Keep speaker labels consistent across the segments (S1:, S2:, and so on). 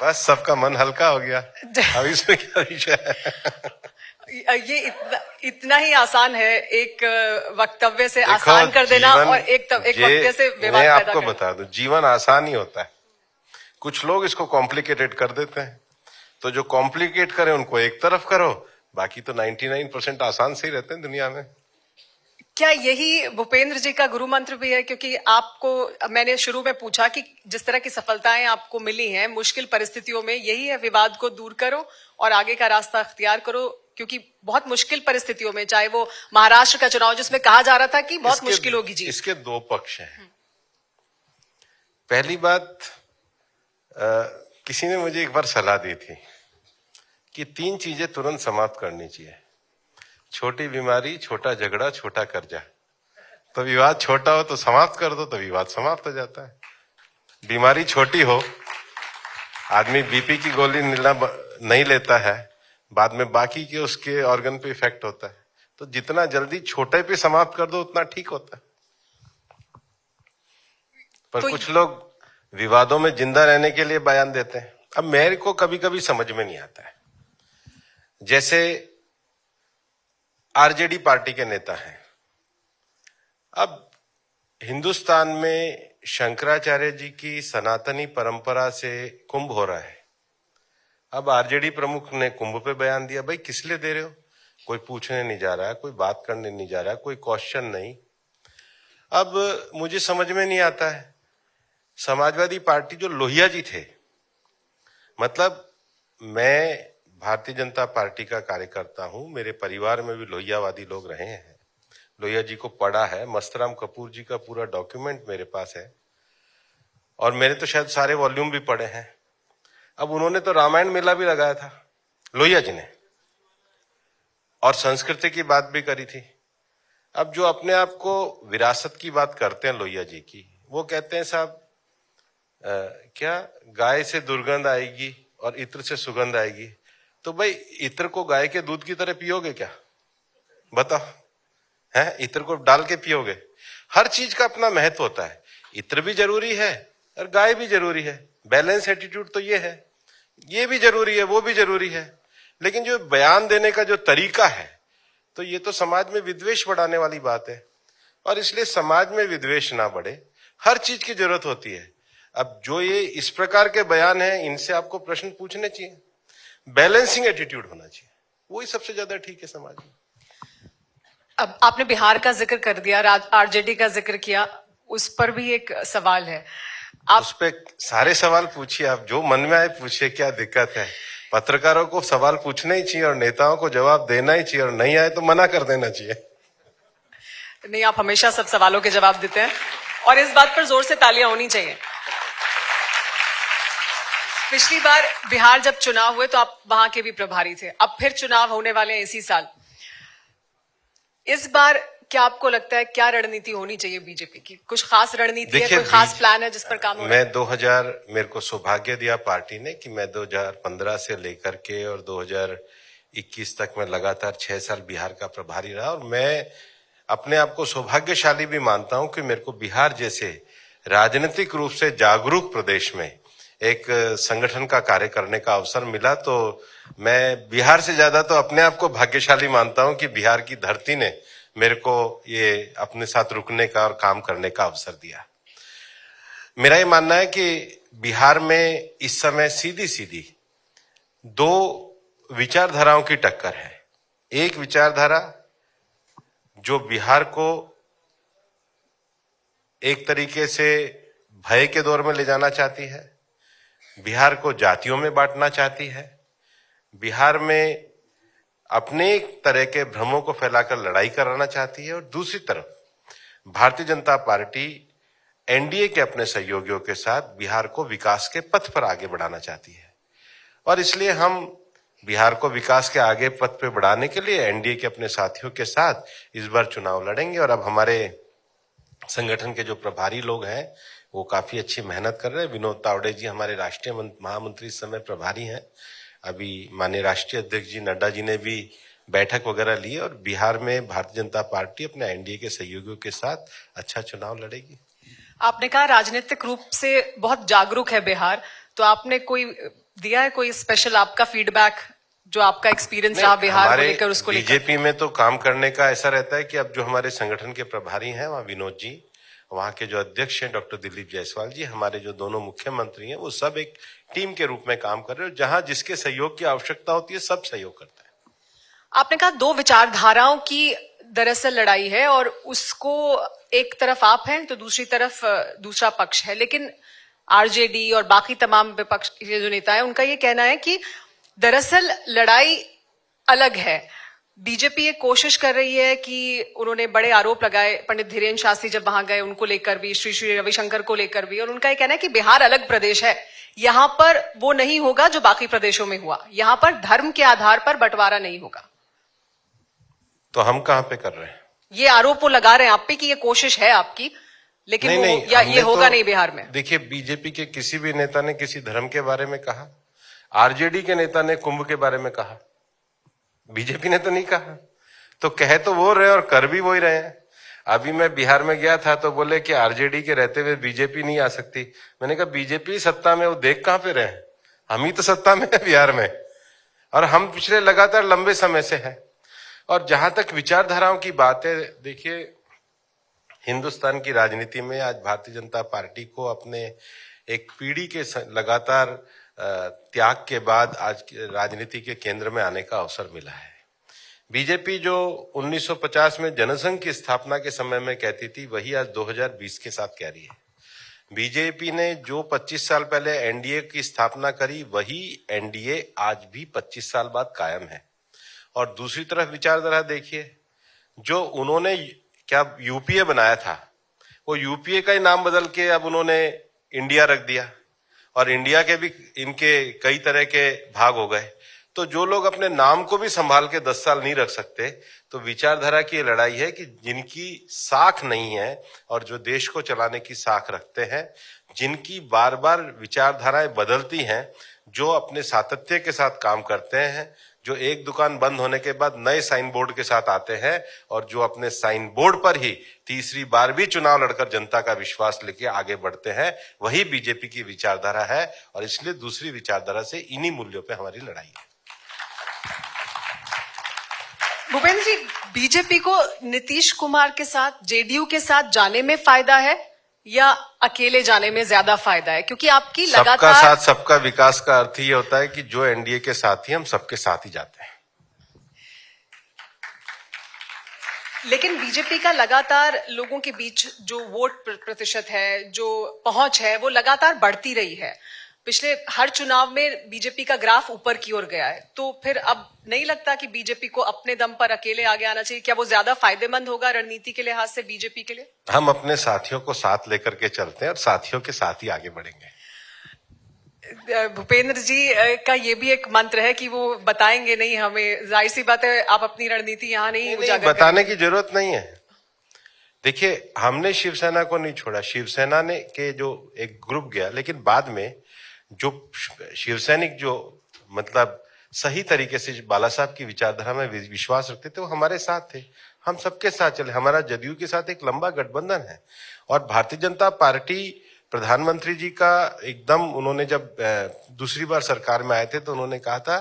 S1: बस सबका मन हल्का हो गया। अब इसमें क्या विषय है?
S2: ये इतना ही आसान है एक वक्तव्य से आसान कर देना और एक वक्तव्य से विवाद पैदा करना।
S1: आपको बता दूं, जीवन आसान ही होता है, कुछ लोग इसको कॉम्प्लिकेटेड कर देते हैं। तो जो कॉम्प्लिकेट करे उनको एक तरफ करो, बाकी तो 99% आसान से ही रहते हैं दुनिया में।
S2: क्या यही भूपेंद्र जी का गुरु मंत्र भी है? क्योंकि आपको मैंने शुरू में पूछा कि जिस तरह की सफलताएं आपको मिली हैं मुश्किल परिस्थितियों में, यही है विवाद को दूर करो और आगे का रास्ता अख्तियार करो। क्योंकि बहुत मुश्किल परिस्थितियों में, चाहे वो महाराष्ट्र का चुनाव जिसमें कहा जा रहा था कि बहुत मुश्किल होगी जी,
S1: इसके दो पक्ष हैं। पहली बात, किसी ने मुझे एक बार सलाह दी थी कि 3 चीजें तुरंत समाप्त करनी चाहिए: छोटी बीमारी, छोटा झगड़ा, छोटा कर्जा। तो विवाद छोटा हो तो समाप्त कर दो, तो विवाद समाप्त हो जाता है। बीमारी छोटी हो, आदमी बीपी की गोली नहीं लेता है, बाद में बाकी के उसके ऑर्गन पे इफेक्ट होता है। तो जितना जल्दी छोटे पे समाप्त कर दो उतना ठीक होता है। पर तो कुछ लोग विवादों में जिंदा रहने के लिए बयान देते हैं। अब मेरे को कभी कभी समझ में नहीं आता है, जैसे आरजेडी पार्टी के नेता हैं। अब हिंदुस्तान में शंकराचार्य जी की सनातनी परंपरा से कुंभ हो रहा है। अब आरजेडी प्रमुख ने कुंभ पे बयान दिया। भाई किस लिए दे रहे हो? कोई पूछने नहीं जा रहा है, कोई बात करने नहीं जा रहा है, कोई क्वेश्चन नहीं। अब मुझे समझ में नहीं आता है, समाजवादी पार्टी जो लोहिया जी थे, मतलब मैं भारतीय जनता पार्टी का कार्यकर्ता हूं, मेरे परिवार में भी लोहियावादी लोग रहे हैं, लोहिया जी को पढ़ा है, मस्तराम कपूर जी का पूरा डॉक्यूमेंट मेरे पास है और मेरे तो शायद सारे वॉल्यूम भी पढ़े हैं। अब उन्होंने तो रामायण मेला भी लगाया था लोहिया जी ने, और संस्कृति की बात भी करी थी। अब जो अपने आप को विरासत की बात करते हैं लोहिया जी की, वो कहते हैं साहब क्या गाय से दुर्गंध आएगी और इत्र से सुगंध आएगी। तो भाई इत्र को गाय के दूध की तरह पियोगे क्या? बताओ, है इत्र को डाल के पियोगे? हर चीज का अपना महत्व होता है, इत्र भी जरूरी है और गाय भी जरूरी है। बैलेंस एटीट्यूड तो ये है, ये भी जरूरी है, वो भी जरूरी है। लेकिन जो बयान देने का जो तरीका है, तो ये तो समाज में विद्वेष बढ़ाने वाली बात है। और इसलिए समाज में विद्वेष ना बढ़े, हर चीज की जरूरत होती है। अब जो ये इस प्रकार के बयान हैं, इनसे आपको प्रश्न पूछने चाहिए, बैलेंसिंग एटीट्यूड होना चाहिए, वही सबसे ज्यादा ठीक है समाज में।
S2: अब आपने बिहार का जिक्र कर दिया, आरजेडी का जिक्र किया, उस पर भी एक सवाल है। आप
S1: उस पे सारे सवाल पूछिए, आप जो मन में आए पूछिए, क्या दिक्कत है? पत्रकारों को सवाल पूछना ही चाहिए और नेताओं को जवाब देना ही चाहिए, और नहीं आए तो मना कर देना चाहिए।
S2: नहीं, आप हमेशा सब सवालों के जवाब देते हैं और इस बात पर जोर से तालियां होनी चाहिए। पिछली बार बिहार जब चुनाव हुए तो आप वहां के भी प्रभारी थे, अब फिर चुनाव होने वाले हैं इसी साल। इस बार क्या आपको लगता है, क्या रणनीति होनी चाहिए बीजेपी की? कुछ खास रणनीति है, कोई खास प्लान है जिस पर काम हो रहा है?
S1: मेरे को सौभाग्य दिया पार्टी ने कि मैं 2015 से लेकर के और 2021 तक मैं लगातार 6 साल बिहार का प्रभारी रहा, और मैं अपने आप को सौभाग्यशाली भी मानता हूं कि मेरे को बिहार जैसे राजनीतिक रूप से जागरूक प्रदेश में एक संगठन का कार्य करने का अवसर मिला। तो मैं बिहार से ज्यादा तो अपने आप को भाग्यशाली मानता हूं कि बिहार की धरती ने मेरे को ये अपने साथ रुकने का और काम करने का अवसर दिया। मेरा ये मानना है कि बिहार में इस समय सीधी सीधी 2 विचारधाराओं की टक्कर है। एक विचारधारा जो बिहार को एक तरीके से भय के दौर में ले जाना चाहती है, बिहार को जातियों में बांटना चाहती है, बिहार में अपने तरह के भ्रमों को फैलाकर लड़ाई कराना चाहती है, और दूसरी तरफ भारतीय जनता पार्टी एनडीए के अपने सहयोगियों के साथ बिहार को विकास के पथ पर आगे बढ़ाना चाहती है। और इसलिए हम बिहार को विकास के आगे पथ पे बढ़ाने के लिए एनडीए के अपने साथियों के साथ इस बार चुनाव लड़ेंगे। और अब हमारे संगठन के जो प्रभारी लोग हैं वो काफी अच्छी मेहनत कर रहे हैं। विनोद तावड़े जी हमारे राष्ट्रीय महामंत्री इस समय प्रभारी हैं। अभी माननीय राष्ट्रीय अध्यक्ष जी नड्डा जी ने भी बैठक वगैरह ली, और बिहार में भारतीय जनता पार्टी अपने एनडीए के सहयोगियों के साथ अच्छा चुनाव लड़ेगी।
S2: आपने कहा राजनीतिक रूप से बहुत जागरूक है बिहार, तो आपने कोई दिया है कोई स्पेशल आपका फीडबैक जो आपका एक्सपीरियंस रहा बिहार को
S1: हमारे
S2: लेकर उसको लेकर?
S1: बीजेपी में तो काम करने का ऐसा रहता है कि अब जो हमारे संगठन के प्रभारी हैं वहाँ विनोद जी, वहाँ के जो अध्यक्ष हैं डॉक्टर दिलीप जायसवाल जी, हमारे जो दोनों मुख्यमंत्री हैं, वो सब एक टीम के रूप में काम कर रहे हैं। जहां जिसके सहयोग की आवश्यकता होती है सब सहयोग करता है।
S2: आपने कहा दो विचारधाराओं की दरअसल लड़ाई है और उसको एक तरफ आप हैं तो दूसरी तरफ दूसरा पक्ष है, लेकिन आरजेडी और बाकी तमाम विपक्ष के जो नेता हैं उनका ये कहना है कि दरअसल लड़ाई अलग है। बीजेपी ये कोशिश कर रही है कि उन्होंने बड़े आरोप लगाए पंडित धीरेन्द्र शास्त्री जब वहां गए उनको लेकर भी, श्री श्री रविशंकर को लेकर भी, और उनका ये कहना है कि बिहार अलग प्रदेश है, यहां पर वो नहीं होगा जो बाकी प्रदेशों में हुआ, यहां पर धर्म के आधार पर बंटवारा नहीं होगा।
S1: तो हम कहाँ पे कर रहे हैं?
S2: ये आरोप वो लगा रहे हैं आप पे कि ये कोशिश है आपकी, लेकिन
S1: नहीं,
S2: या
S1: हमने
S2: ये होगा
S1: तो,
S2: नहीं बिहार में।
S1: देखिए, बीजेपी के किसी भी नेता ने किसी धर्म के बारे में कहा, आरजेडी के नेता ने कुंभ के बारे में कहा, बीजेपी ने तो नहीं कहा। तो कह तो वो रहे और कर भी वही रहे हैं। अभी मैं बिहार में गया था तो बोले कि आरजेडी के रहते हुए बीजेपी नहीं आ सकती। मैंने कहा बीजेपी सत्ता में, वो देख कहां पे रहे, हम ही तो सत्ता में है बिहार में, और हम पिछले लगातार लंबे समय से है। और जहां तक विचारधाराओं की बात है, देखिए, हिंदुस्तान की राजनीति में आज भारतीय जनता पार्टी को अपने एक पीढ़ी के लगातार त्याग के बाद आज राजनीति के केंद्र में आने का अवसर मिला है। बीजेपी जो 1950 में जनसंघ की स्थापना के समय में कहती थी, वही आज 2020 के साथ कह रही है। बीजेपी ने जो 25 साल पहले एनडीए की स्थापना करी, वही एनडीए आज भी 25 साल बाद कायम है। और दूसरी तरफ विचारधारा देखिए, जो उन्होंने क्या यूपीए बनाया था, वो यूपीए का ही नाम बदल के अब उन्होंने इंडिया रख दिया, और इंडिया के भी इनके कई तरह के भाग हो गए। तो जो लोग अपने नाम को भी संभाल के 10 साल नहीं रख सकते, तो विचारधारा की लड़ाई है कि जिनकी साख नहीं है और जो देश को चलाने की साख रखते हैं, जिनकी बार बार विचारधाराएं बदलती हैं, जो अपने सातत्य के साथ काम करते हैं, जो एक दुकान बंद होने के बाद नए साइन बोर्ड के साथ आते हैं, और जो अपने साइन बोर्ड पर ही तीसरी बार भी चुनाव लड़कर जनता का विश्वास लेके आगे बढ़ते हैं, वही बीजेपी की विचारधारा है। और इसलिए दूसरी विचारधारा से इन्हीं मूल्यों पे हमारी लड़ाई है।
S2: भूपेंद्र जी, बीजेपी को नीतीश कुमार के साथ, जेडीयू के साथ जाने में फायदा है या अकेले जाने में ज्यादा फायदा है? क्योंकि आपकी लगातार
S1: सबका साथ सबका विकास का अर्थ ये होता है कि जो एनडीए के साथ ही हम सबके साथ ही जाते हैं।
S2: लेकिन बीजेपी का लगातार लोगों के बीच जो वोट प्रतिशत है, जो पहुंच है, वो लगातार बढ़ती रही है। पिछले हर चुनाव में बीजेपी का ग्राफ ऊपर की ओर गया है। तो फिर अब नहीं लगता कि बीजेपी को अपने दम पर अकेले आगे आना चाहिए? क्या वो ज्यादा फायदेमंद होगा रणनीति के लिहाज से बीजेपी के लिए?
S1: हम अपने साथियों को साथ लेकर के चलते हैं और साथियों के साथ ही आगे बढ़ेंगे।
S2: भूपेंद्र जी का ये भी एक मंत्र है कि वो बताएंगे नहीं हमें। जाहिर सी बात है, आप अपनी रणनीति यहाँ नहीं उजागर
S1: बताने की जरूरत नहीं है। देखिए, हमने शिवसेना को नहीं छोड़ा, शिवसेना ने के जो एक ग्रुप गया, लेकिन बाद में जो शिवसैनिक जो मतलब सही तरीके से बाला साहब की विचारधारा में विश्वास रखते थे, वो हमारे साथ थे। हम सबके साथ चले। हमारा जदयू के साथ एक लंबा गठबंधन है। और भारतीय जनता पार्टी, प्रधानमंत्री जी का एकदम, उन्होंने जब दूसरी बार सरकार में आए थे तो उन्होंने कहा था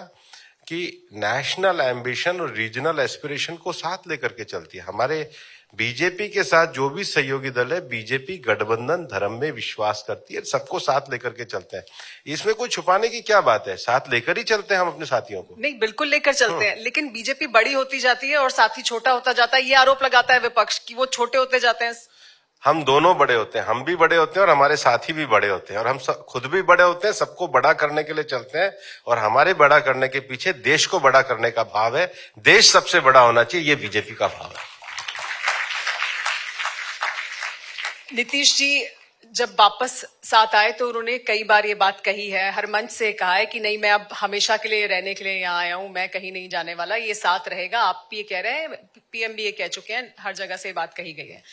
S1: कि नेशनल एम्बिशन और रीजनल एस्पिरेशन को साथ लेकर के चलती है। हमारे बीजेपी के साथ जो भी सहयोगी दल है, बीजेपी गठबंधन धर्म में विश्वास करती है, सबको साथ लेकर के चलते हैं। इसमें कोई छुपाने की क्या बात है? साथ लेकर ही चलते हैं हम अपने साथियों को।
S2: नहीं, बिल्कुल लेकर चलते हैं, लेकिन बीजेपी बड़ी होती जाती है और साथी छोटा होता जाता है। ये आरोप लगाता है विपक्ष कि वो छोटे होते जाते हैं।
S1: हम दोनों बड़े होते हैं, हम भी बड़े होते हैं और हमारे साथी भी बड़े होते हैं, और हम खुद भी बड़े होते हैं। सबको बड़ा करने के लिए चलते हैं, और हमारे बड़ा करने के पीछे देश को बड़ा करने का भाव है। देश सबसे बड़ा होना चाहिए, ये बीजेपी का भाव है।
S2: नीतीश जी जब वापस साथ आए तो उन्होंने कई बार ये बात कही है, हर मंच से कहा है कि नहीं, मैं अब हमेशा के लिए रहने के लिए यहाँ आया हूं, मैं कहीं नहीं जाने वाला, ये साथ रहेगा। आप भी ये कह रहे हैं, पीएम भी ये कह चुके हैं, हर जगह से बात कही गई है।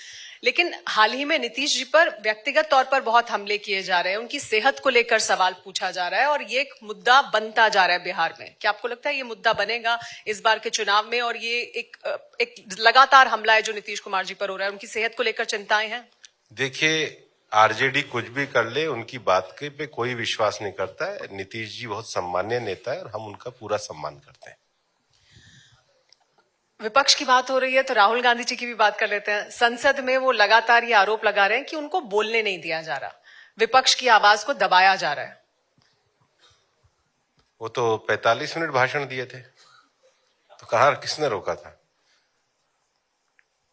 S2: लेकिन हाल ही में नीतीश जी पर व्यक्तिगत तौर पर बहुत हमले किए जा रहे हैं, उनकी सेहत को लेकर सवाल पूछा जा रहा है, और ये एक मुद्दा बनता जा रहा है बिहार में। क्या आपको लगता है ये मुद्दा बनेगा इस बार के चुनाव में? और ये एक लगातार हमला है जो नीतीश कुमार जी पर हो रहा है, उनकी सेहत को लेकर चिंताएं हैं?
S1: देखिए, आरजेडी कुछ भी कर ले, उनकी बात के पे कोई विश्वास नहीं करता है। नीतीश जी बहुत सम्मान्य नेता है और हम उनका पूरा सम्मान करते हैं।
S2: विपक्ष की बात हो रही है तो राहुल गांधी जी की भी बात कर लेते हैं। संसद में वो लगातार ये आरोप लगा रहे हैं कि उनको बोलने नहीं दिया जा रहा, विपक्ष की आवाज को दबाया जा रहा है।
S1: वो तो 45 मिनट भाषण दिए थे, तो कहाँ किसने रोका था?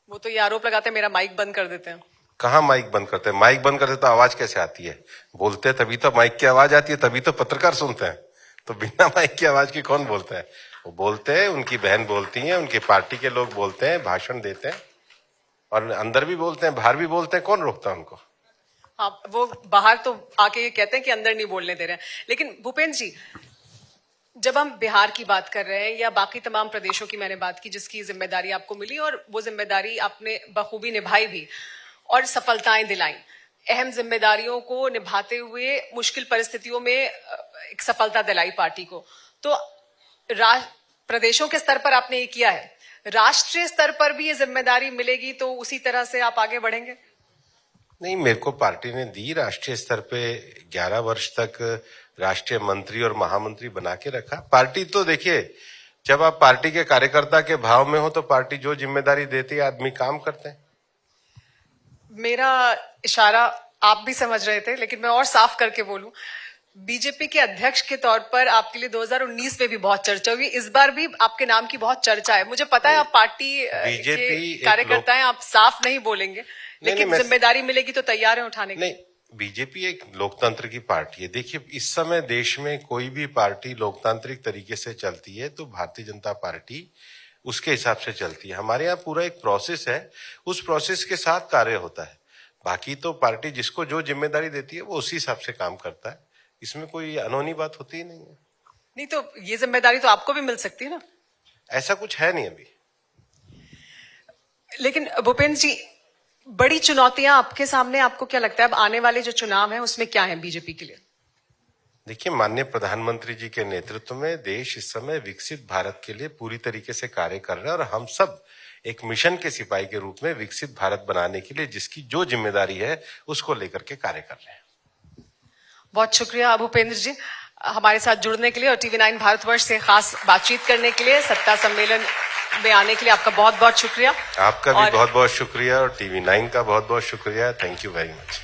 S2: वो तो ये आरोप लगाते हैं मेरा माइक बंद कर देते हैं।
S1: कहाँ माइक बंद करते हैं? माइक बंद करते तो आवाज कैसे आती है? बोलते हैं तभी तो माइक की आवाज आती है, तभी तो पत्रकार सुनते हैं। तो बिना माइक की आवाज की कौन बोलता है? वो बोलते हैं, उनकी बहन बोलती है, उनकी पार्टी के लोग बोलते हैं, भाषण देते हैं, और अंदर भी बोलते हैं, बाहर भी बोलते हैं। कौन रोकता है उनको?
S2: हाँ, वो बाहर तो आके ये कहते हैं कि अंदर नहीं बोलने दे रहे हैं। लेकिन भूपेंद्र जी, जब हम बिहार की बात कर रहे हैं या बाकी तमाम प्रदेशों की मैंने बात की जिसकी जिम्मेदारी आपको मिली और वो जिम्मेदारी आपने बखूबी निभाई भी और सफलताएं दिलाई, अहम जिम्मेदारियों को निभाते हुए मुश्किल परिस्थितियों में एक सफलता दिलाई पार्टी को, तो प्रदेशों के स्तर पर आपने ये किया है, राष्ट्रीय स्तर पर भी ये जिम्मेदारी मिलेगी तो उसी तरह से आप आगे बढ़ेंगे?
S1: नहीं, मेरे को पार्टी ने दी, राष्ट्रीय स्तर पे 11 वर्ष तक राष्ट्रीय मंत्री और महामंत्री बना के रखा। पार्टी तो देखिए, जब आप पार्टी के कार्यकर्ता के भाव में हो तो पार्टी जो जिम्मेदारी देती है आदमी काम करते हैं।
S2: मेरा इशारा आप भी समझ रहे थे, लेकिन मैं और साफ करके बोलूं, बीजेपी के अध्यक्ष के तौर पर आपके लिए 2019 में भी बहुत चर्चा हुई, इस बार भी आपके नाम की बहुत चर्चा है। मुझे पता है आप पार्टी के कार्यकर्ता हैं, आप साफ नहीं बोलेंगे, लेकिन जिम्मेदारी मिलेगी तो तैयार है उठाने की।
S1: नहीं, बीजेपी एक लोकतंत्र की पार्टी है। देखिए, इस समय देश में कोई भी पार्टी लोकतांत्रिक तरीके से चलती है तो भारतीय जनता पार्टी उसके हिसाब से चलती है। हमारे यहाँ पूरा एक प्रोसेस है, उस प्रोसेस के साथ कार्य होता है। बाकी तो पार्टी जिसको जो जिम्मेदारी देती है वो उसी हिसाब से काम करता है, इसमें कोई अनहोनी बात होती ही नहीं है।
S2: नहीं तो ये जिम्मेदारी तो आपको भी मिल सकती है ना?
S1: ऐसा कुछ है नहीं अभी।
S2: लेकिन भूपेंद्र जी, बड़ी चुनौतियां आपके सामने, आपको क्या लगता है अब आने वाले जो चुनाव हैं उसमें क्या है बीजेपी के लिए?
S1: देखिए, माननीय प्रधानमंत्री जी के नेतृत्व में देश इस समय विकसित भारत के लिए पूरी तरीके से कार्य कर रहा है, और हम सब एक मिशन के सिपाही के रूप में विकसित भारत बनाने के लिए जिसकी जो जिम्मेदारी है उसको लेकर के कार्य कर रहे हैं।
S2: बहुत शुक्रिया भूपेंद्र जी हमारे साथ जुड़ने के लिए और टीवी9 भारतवर्ष से खास बातचीत करने के लिए, सत्ता सम्मेलन में आने के लिए आपका बहुत बहुत शुक्रिया।
S1: आपका भी बहुत बहुत शुक्रिया और टीवी9 का बहुत बहुत शुक्रिया। Thank you very much.